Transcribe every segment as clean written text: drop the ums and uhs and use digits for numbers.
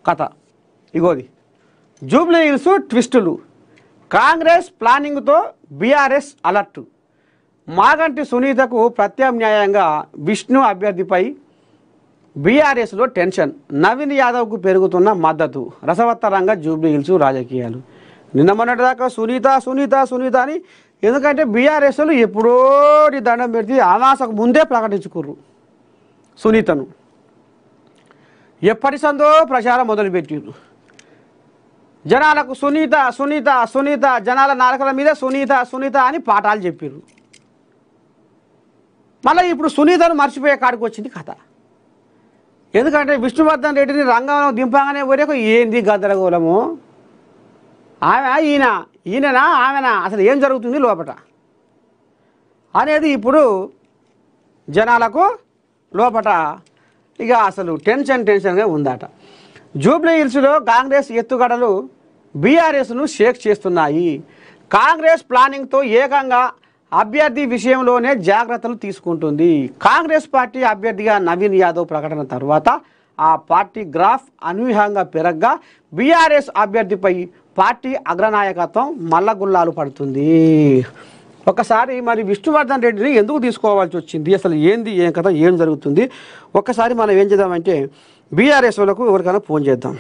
కథ ఇగోది. జూబ్లీ హిల్స్ ట్విస్టులు, కాంగ్రెస్ ప్లానింగ్తో బీఆర్ఎస్ అలర్ట్, మాగంటి సునీతకు ప్రత్యామ్నాయంగా విష్ణు అభ్యర్థిపై బీఆర్ఎస్లో టెన్షన్, నవీన్ యాదవ్కు పెరుగుతున్న మద్దతు, రసవత్తరంగా జూబ్లీ హిల్స్ రాజకీయాలు. నిన్న మొన్నటిదాకా సునీత సునీత సునీత అని, ఎందుకంటే బీఆర్ఎస్లు ఎప్పుడో దండం పెడితే ఆవాసకు ముందే ప్రకటించుకుర్రు సునీతను. ఎప్పటి సందో ప్రచారం మొదలుపెట్టిర్రు. జనాలకు సునీత సునీత సునీత, జనాల నాలుకల మీద సునీత సునీత అని పాఠాలు చెప్పిర్రు. మళ్ళీ ఇప్పుడు సునీతను మర్చిపోయే కాడికి వచ్చింది కథ. ఎందుకంటే విష్ణువర్ధన్ రెడ్డిని రంగంలో దింపగానే వరకు ఏంది గద్దరగోళము, ఆమె ఈయననా ఆమెనా, అసలు ఏం జరుగుతుంది లోపట అనేది ఇప్పుడు జనాలకు లోపట ఇక అసలు టెన్షన్గా ఉందట. జూబ్లీ హిల్స్లో కాంగ్రెస్ ఎత్తుగడలు బీఆర్ఎస్ను షేక్ చేస్తున్నాయి. కాంగ్రెస్ ప్లానింగ్తో ఏకంగా అభ్యర్థి విషయంలోనే జాగ్రత్తలు తీసుకుంటుంది. కాంగ్రెస్ పార్టీ అభ్యర్థిగా నవీన్ యాదవ్ ప్రకటన తర్వాత ఆ పార్టీ గ్రాఫ్ అనూహ్యంగా పెరగ్గా బీఆర్ఎస్ అభ్యర్థిపై పార్టీ అగ్రనాయకత్వం మల్లగుల్లాలు పడుతుంది. ఒకసారి మరి విష్ణువర్ధన్ రెడ్డిని ఎందుకు తీసుకోవాల్సి వచ్చింది, అసలు ఏంది ఏం కథ, ఏం జరుగుతుంది, ఒక్కసారి మనం ఏం చేద్దామంటే బీఆర్ఎస్ వాళ్ళకు ఎవరికైనా ఫోన్ చేద్దాం.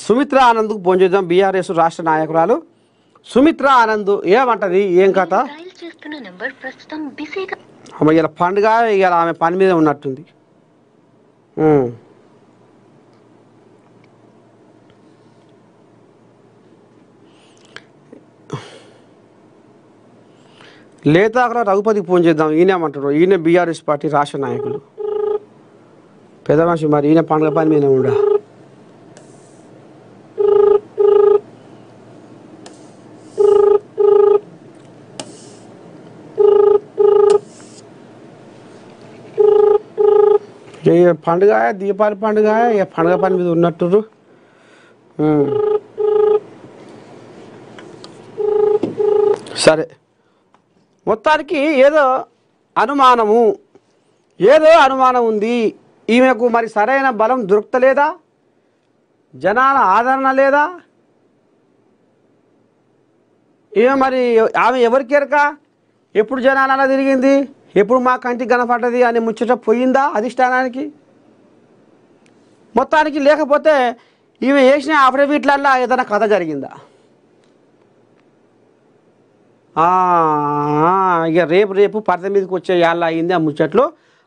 సుమిత్ర ఆనంద్కు ఫోన్ చేద్దాం. బీఆర్ఎస్ రాష్ట్ర నాయకురాలు సుమిత్ర ఆనంద్ ఏమంటది, ఏం కథ. అమ్మ ఇలా పండుగ, ఇవాళ ఆమె పని మీద ఉన్నట్టుంది. లేదా అక్కడ రఘుపతికి ఫోన్ చేద్దాం. ఈయనేమంటారు, ఈయన బీఆర్ఎస్ పార్టీ రాష్ట్ర నాయకులు పెద్ద మనిషి, మరి ఈయన పండుగ పని మీద ఉండా. పండుగ దీపావళి పండుగ, పండుగ పని మీద ఉన్నట్టు. సరే, మొత్తానికి ఏదో అనుమానం ఉంది ఈమెకు. మరి సరైన బలం దొరుకుతలేదా, జనాల ఆదరణ లేదా, ఈమె మరి ఆమె ఎవరికెరక, ఎప్పుడు జనాల తిరిగింది, ఎప్పుడు మా కంటికి కనపడ్డది అని ముచ్చట పోయిందా అధిష్టానానికి. మొత్తానికి లేకపోతే ఈమె వేసిన అఫిడవిట్లల్లా ఏదైనా కథ జరిగిందా. ఇక రేపు పరద మీదకి వచ్చే యాళ్ళ అయింది ఆ ముచ్చట్లు.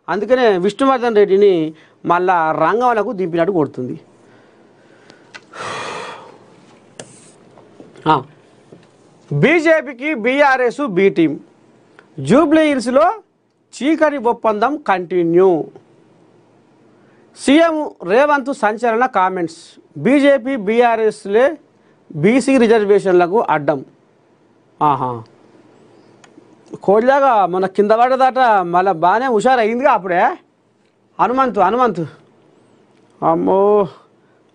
అందుకనే విష్ణువర్ధన్ రెడ్డిని మళ్ళా రంగంలకు దింపినట్టు కొడుతుంది. బీజేపీకి బీఆర్ఎస్ బి టీం. జూబ్లీ హిల్స్లో చీకటి ఒప్పందం కంటిన్యూ. సీఎం రేవంత్ సంచలన కామెంట్స్. బీజేపీ బీఆర్ఎస్లే బీసీ రిజర్వేషన్లకు అడ్డం. కోడిలాగా మన కింద పడ్డదట, మళ్ళీ బాగానే హుషారయ్యిందిగా అప్పుడే హనుమంతు. అమ్మో,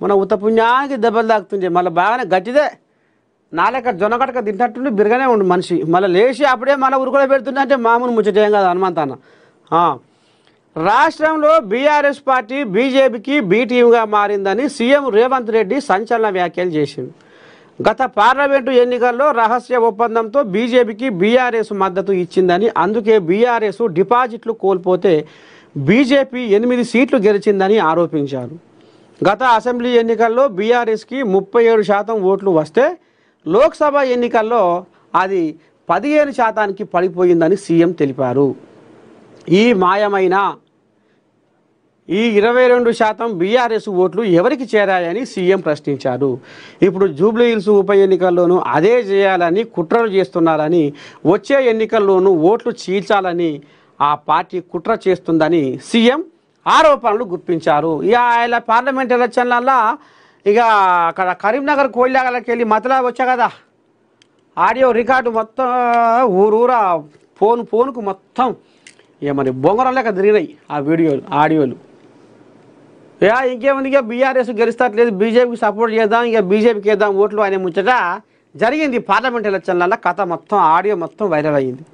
మన ఉత్తపుణ్యానికి దెబ్బలు తాకుతుండే, మళ్ళీ బాగానే గట్టిదే, నాలేక జొన్నగట్టక తింటట్టుండి బిరగానే ఉండు మనిషి. మళ్ళీ లేచి అప్పుడే మళ్ళీ ఉరుకులో పెడుతుండే అంటే మామూలు ముచ్చటేం కాదు హనుమంత్ అన్న. రాష్ట్రంలో బీఆర్ఎస్ పార్టీ బీజేపీకి బి టీమ్గా మారిందని సీఎం రేవంత్ రెడ్డి సంచలన వ్యాఖ్యలు చేసిండు. గత పార్లమెంటు ఎన్నికల్లో రహస్య ఒప్పందంతో బీజేపీకి బీఆర్ఎస్ మద్దతు ఇచ్చిందని, అందుకే బీఆర్ఎస్ డిపాజిట్లు కోల్పోతే బీజేపీ 8 సీట్లు గెలిచిందని ఆరోపించారు. గత అసెంబ్లీ ఎన్నికల్లో బీఆర్ఎస్కి 37% ఓట్లు వస్తే లోక్సభ ఎన్నికల్లో అది 15% పడిపోయిందని సీఎం తెలిపారు. ఈ మాయమైన ఈ 22% బీఆర్ఎస్ ఓట్లు ఎవరికి చేరాయని సీఎం ప్రశ్నించారు. ఇప్పుడు జూబ్లీ హిల్స్ ఉప ఎన్నికల్లోనూ అదే చేయాలని కుట్రలు చేస్తున్నారని, వచ్చే ఎన్నికల్లోనూ ఓట్లు చీల్చాలని ఆ పార్టీ కుట్ర చేస్తుందని సీఎం ఆరోపణలు గుప్పించారు. ఇక ఆయన పార్లమెంట్ ఎలక్షన్లల్లో ఇక అక్కడ కరీంనగర్ కోయిలాగలకి వెళ్ళి మతలా వచ్చా కదా, ఆడియో రికార్డు మొత్తం ఊరూరా ఫోన్కు మొత్తం ఏమని బొంగరం లేక తిరిగినాయి ఆ వీడియోలు ఆడియోలు. ఇంకేముంది, ఇక బీఆర్ఎస్ గెలుస్తట్లేదు, బీజేపీకి సపోర్ట్ చేద్దాం, ఇక బీజేపీకి వేద్దాం ఓట్లు అనే ముచ్చట జరిగింది పార్లమెంట్ ఎలక్షన్లలో. కథ మొత్తం ఆడియో మొత్తం వైరల్ అయ్యింది.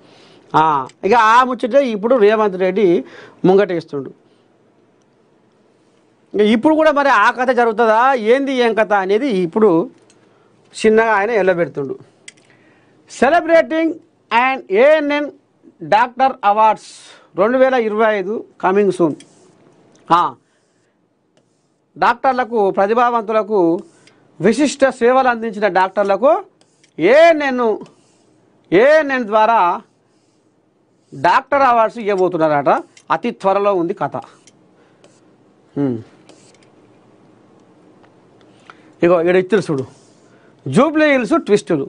ఇక ఆ ముచ్చటే ఇప్పుడు రేవంత్ రెడ్డి ముంగటేస్తుండు. ఇప్పుడు కూడా మరి ఆ కథ జరుగుతుందా ఏంది ఏం కథ అనేది ఇప్పుడు చిన్నగా ఆయన ఎల్లబెడుతుండు. Celebrating and ANN doctor awards 2025 coming soon. డాక్టర్లకు, ప్రతిభావంతులకు, విశిష్ట సేవలు అందించిన డాక్టర్లకు ఏఎన్ఎన్ ద్వారా డాక్టర్ అవార్డ్స్ ఇవ్వబోతున్నారట. అతి త్వరలో ఉంది కథ. ఇగో ఇక్కడ ఇచ్చిన చూడు, జూబ్లీ హిల్స్ ట్విస్టులు.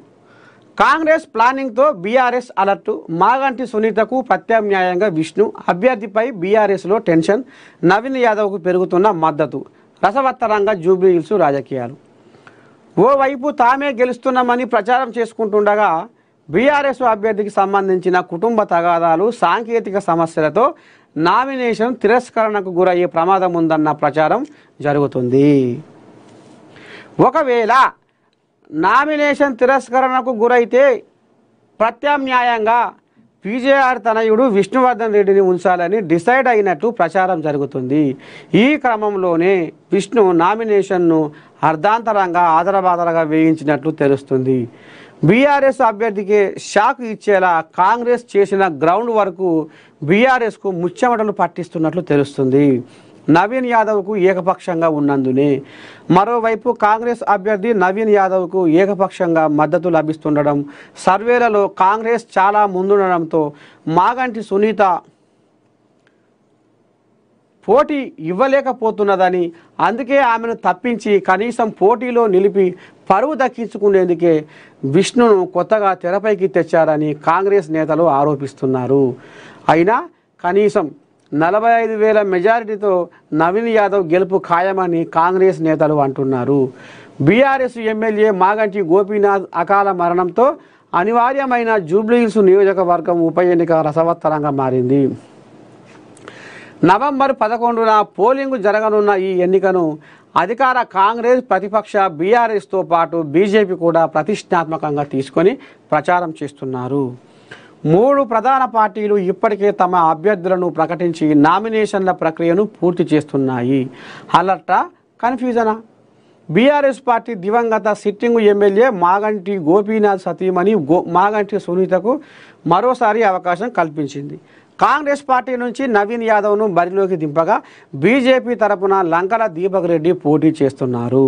కాంగ్రెస్ ప్లానింగ్తో బీఆర్ఎస్ అలర్టు. మాగంటి సునీతకు ప్రత్యామ్నాయంగా విష్ణు. అభ్యర్థిపై బీఆర్ఎస్లో టెన్షన్. నవీన్ యాదవ్కు పెరుగుతున్న మద్దతు. రసవత్తరంగా జూబ్లీ హిల్స్ రాజకీయాలు. ఓవైపు తామే గెలుస్తున్నామని ప్రచారం చేసుకుంటుండగా బీఆర్ఎస్ అభ్యర్థికి సంబంధించిన కుటుంబ తగాదాలు, సాంకేతిక సమస్యలతో నామినేషన్ తిరస్కరణకు గురయ్యే ప్రమాదం ఉందన్న ప్రచారం జరుగుతుంది. ఒకవేళ నామినేషన్ తిరస్కరణకు గురైతే ప్రత్యామ్నాయంగా పీజేఆర్ తనయుడు విష్ణువర్ధన్ రెడ్డిని ఉంచాలని డిసైడ్ అయినట్టు ప్రచారం జరుగుతుంది. ఈ క్రమంలోనే విష్ణు నామినేషన్ను అర్ధాంతరంగా ఆదరబాదరగా వేయించినట్లు తెలుస్తుంది. బీఆర్ఎస్ అభ్యర్థికి షాక్ ఇచ్చేలా కాంగ్రెస్ చేసిన గ్రౌండ్ వరకు బీఆర్ఎస్కు ముచ్చెమటలు పట్టిస్తున్నట్లు తెలుస్తుంది. నవీన్ యాదవ్కు ఏకపక్షంగా ఉన్నందునే. మరోవైపు కాంగ్రెస్ అభ్యర్థి నవీన్ యాదవ్కు ఏకపక్షంగా మద్దతు లభిస్తుండడం, సర్వేలలో కాంగ్రెస్ చాలా ముందుండడంతో మాగంటి సునీత పోటీ ఇవ్వలేకపోతున్నదని, అందుకే ఆమెను తప్పించి కనీసం పోటీలో నిలిపి పరువు దక్కించుకునేందుకే విష్ణును కొత్తగా తెరపైకి తెచ్చారని కాంగ్రెస్ నేతలు ఆరోపిస్తున్నారు. అయినా కనీసం 45,000 మెజారిటీతో నవీన్ యాదవ్ గెలుపు ఖాయమని కాంగ్రెస్ నేతలు అంటున్నారు. బీఆర్ఎస్ ఎమ్మెల్యే మాగంటి గోపీనాథ్ అకాల మరణంతో అనివార్యమైన జూబ్లీహిల్స్ నియోజకవర్గం ఉప ఎన్నిక రసవత్తరంగా మారింది. నవంబర్ 11న పోలింగు జరగనున్న ఈ ఎన్నికను అధికార కాంగ్రెస్, ప్రతిపక్ష బీఆర్ఎస్తో పాటు బీజేపీ కూడా ప్రతిష్టాత్మకంగా తీసుకొని ప్రచారం చేస్తున్నారు. 3 ప్రధాన పార్టీలు ఇప్పటికే తమ అభ్యర్థులను ప్రకటించి నామినేషన్ల ప్రక్రియను పూర్తి చేస్తున్నాయి. అలర్టా, కన్ఫ్యూజనా? బీఆర్ఎస్ పార్టీ దివంగత సిట్టింగ్ ఎమ్మెల్యే మాగంటి గోపీనాథ్ సతీమణి మాగంటి సునీతకు మరోసారి అవకాశం కల్పించింది. కాంగ్రెస్ పార్టీ నుంచి నవీన్ యాదవ్ను బరిలోకి దింపగా బీజేపీ తరపున లంకల దీపక్ రెడ్డి పోటీ చేస్తున్నారు.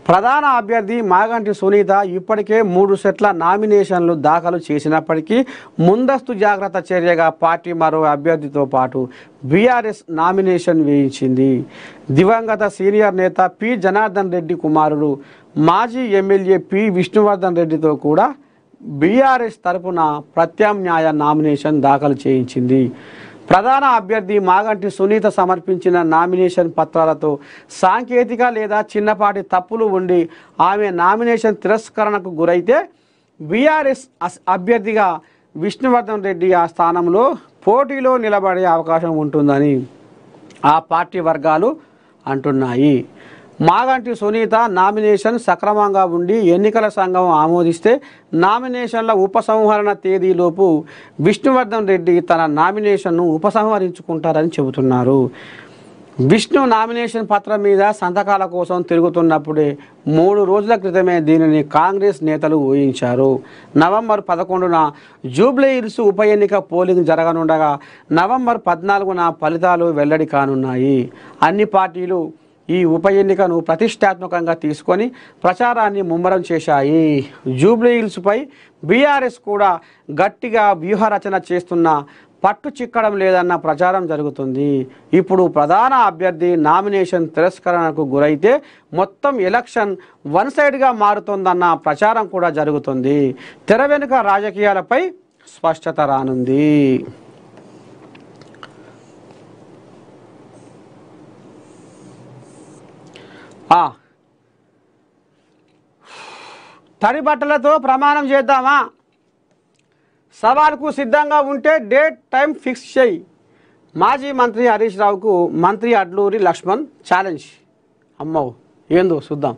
ప్రధాన అభ్యర్థి మాగంటి సునీత ఇప్పటికే 3 సెట్ల నామినేషన్లు దాఖలు చేసినప్పటికీ ముందస్తు జాగ్రత్త చర్యగా పార్టీ మరో అభ్యర్థితో పాటు బీఆర్ఎస్ నామినేషన్ వేయించింది. దివంగత సీనియర్ నేత పి జనార్దన్ రెడ్డి కుమారుడు మాజీ ఎమ్మెల్యే పి విష్ణువర్ధన్ రెడ్డితో కూడా బీఆర్ఎస్ తరపున ప్రత్యామ్నాయ నామినేషన్ దాఖలు చేయించింది. ప్రధాన అభ్యర్థి మాగంటి సునీత సమర్పించిన నామినేషన్ పత్రాలతో సాంకేతిక లేదా చిన్నపాటి తప్పులు ఉండి ఆమె నామినేషన్ తిరస్కరణకు గురైతే బీఆర్ఎస్ అభ్యర్థిగా విష్ణువర్ధన్ రెడ్డి ఆ స్థానంలో పోటీలో నిలబడే అవకాశం ఉంటుందని ఆ పార్టీ వర్గాలు అంటున్నాయి. మాగంటి సునీత నామినేషన్ సక్రమంగా ఉండి ఎన్నికల సంఘం ఆమోదిస్తే నామినేషన్ల ఉపసంహరణ తేదీలోపు విష్ణువర్ధన్ రెడ్డి తన నామినేషన్ను ఉపసంహరించుకుంటారని చెబుతున్నారు. విష్ణు నామినేషన్ పత్రం మీద సంతకాల కోసం తిరుగుతున్నప్పుడే 3 రోజుల క్రితమే దీనిని కాంగ్రెస్ నేతలు ఊహించారు. నవంబర్ 11న జూబ్లీహిల్స్ ఉప ఎన్నిక పోలింగ్ జరగనుండగా నవంబర్ 14న ఫలితాలు వెల్లడి కానున్నాయి. అన్ని పార్టీలు ఈ ఉప ఎన్నికను ప్రతిష్టాత్మకంగా తీసుకొని ప్రచారాన్ని ముమ్మరం చేశాయి. జూబ్లీహిల్స్పై బీఆర్ఎస్ కూడా గట్టిగా వ్యూహరచన చేస్తున్న పట్టు చిక్కడం లేదన్న ప్రచారం జరుగుతుంది. ఇప్పుడు ప్రధాన అభ్యర్థి నామినేషన్ తిరస్కరణకు గురైతే మొత్తం ఎలక్షన్ వన్ సైడ్గా మారుతుందన్న ప్రచారం కూడా జరుగుతుంది. తెర వెనుక రాజకీయాలపై స్పష్టత రానుంది. తడి బట్టలతో ప్రమాణం చేద్దామా? సవాల్కు సిద్ధంగా ఉంటే డేట్ టైం ఫిక్స్ చేయి. మాజీ మంత్రి హరీష్ రావుకు మంత్రి అడ్లూరి లక్ష్మణ్ ఛాలెంజ్. అమ్మో ఏందో చూద్దాం.